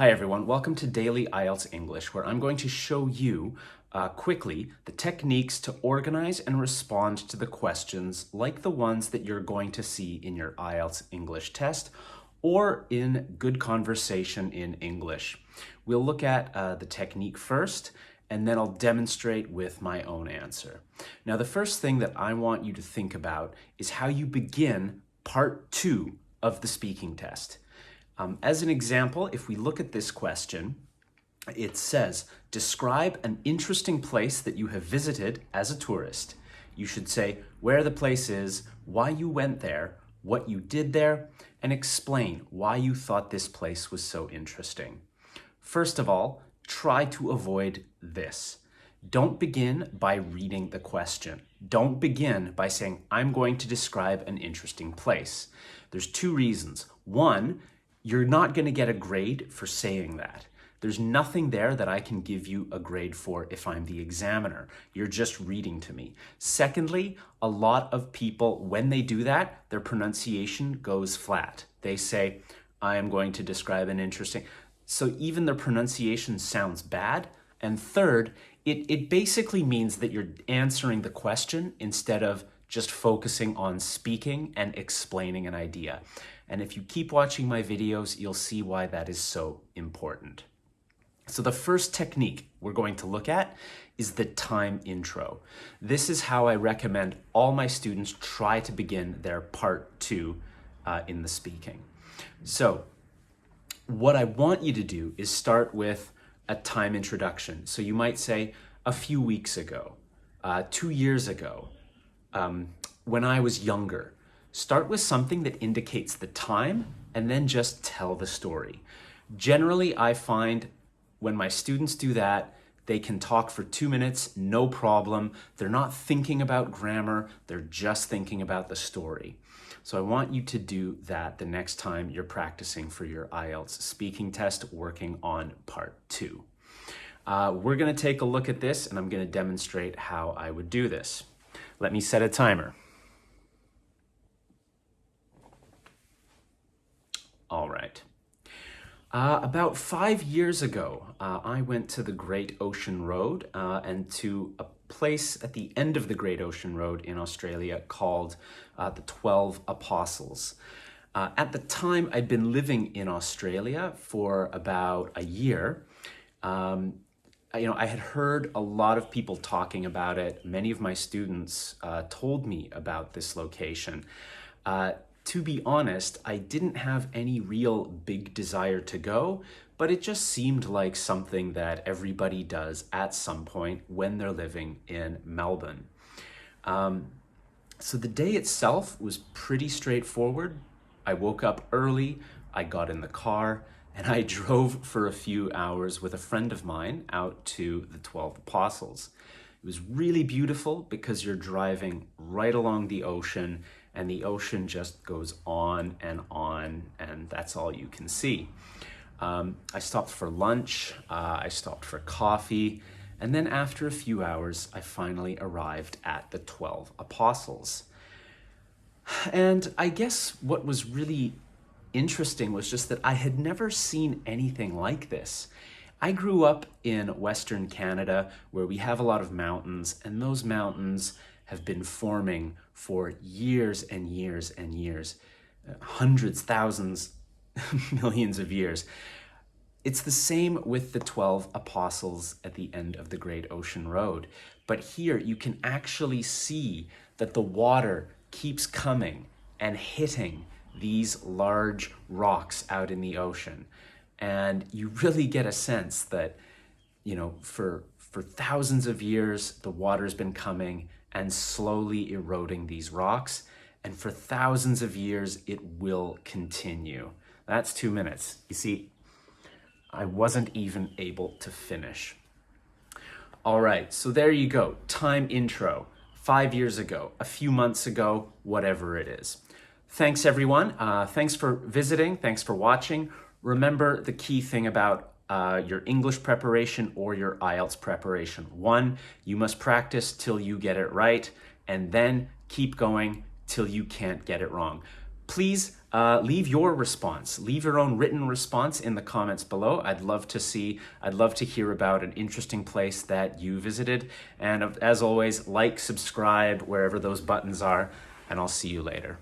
Hi everyone, welcome to Daily IELTS English, where I'm going to show you quickly the techniques to organize and respond to the questions like the ones that you're going to see in your IELTS English test or in good conversation in English. We'll look at the technique first, and then I'll demonstrate with my own answer. Now, the first thing that I want you to think about is how you begin part 2 of the speaking test. As an example, if we look at this question, it says, describe an interesting place that you have visited as a tourist. You should say where the place is, why you went there, what you did there, and explain why you thought this place was so interesting. First of all, try to avoid this. Don't begin by reading the question. Don't begin by saying, I'm going to describe an interesting place. There's two reasons. One, you're not going to get a grade for saying that. There's nothing there that I can give you a grade for if I'm the examiner. You're just reading to me. Secondly, a lot of people, when they do that, their pronunciation goes flat. They say, I am going to describe an interesting... So even their pronunciation sounds bad. And third, it basically means that you're answering the question instead of just focusing on speaking and explaining an idea. And if you keep watching my videos, you'll see why that is so important. So the first technique we're going to look at is the time intro. This is how I recommend all my students try to begin their part 2 in the speaking. So what I want you to do is start with a time introduction. So you might say, a few weeks ago, 2 years ago, when I was younger. Start with something that indicates the time and then just tell the story. Generally, I find when my students do that, they can talk for 2 minutes, no problem. They're not thinking about grammar, they're just thinking about the story. So I want you to do that the next time you're practicing for your IELTS speaking test, working on part 2. We're gonna take a look at this and I'm gonna demonstrate how I would do this. Let me set a timer. All right. About 5 years ago, I went to the Great Ocean Road and to a place at the end of the Great Ocean Road in Australia called the 12 Apostles. At the time, I'd been living in Australia for about a year. I had heard a lot of people talking about it. Many of my students told me about this location. To be honest, I didn't have any real big desire to go, but it just seemed like something that everybody does at some point when they're living in Melbourne. So the day itself was pretty straightforward. I woke up early, I got in the car, and I drove for a few hours with a friend of mine out to the 12 Apostles. It was really beautiful because you're driving right along the ocean and the ocean just goes on, and that's all you can see. I stopped for lunch, I stopped for coffee, and then after a few hours, I finally arrived at the 12 Apostles. And I guess what was really interesting was just that I had never seen anything like this. I grew up in Western Canada where we have a lot of mountains, and those mountains have been forming for years and years and years, hundreds, thousands, millions of years. It's the same with the 12 Apostles at the end of the Great Ocean Road. But here you can actually see that the water keeps coming and hitting these large rocks out in the ocean. And you really get a sense that, for thousands of years, the water's been coming and slowly eroding these rocks. And for thousands of years, it will continue. That's 2 minutes. You see, I wasn't even able to finish. All right, so there you go. Time intro. 5 years ago, a few months ago, whatever it is. Thanks, everyone. Thanks for visiting. Thanks for watching. Remember the key thing about your English preparation or your IELTS preparation. 1, you must practice till you get it right, and then keep going till you can't get it wrong. please leave your response. Leave your own written response in the comments below. I'd love to hear about an interesting place that you visited. And as always, like, subscribe, wherever those buttons are, and I'll see you later.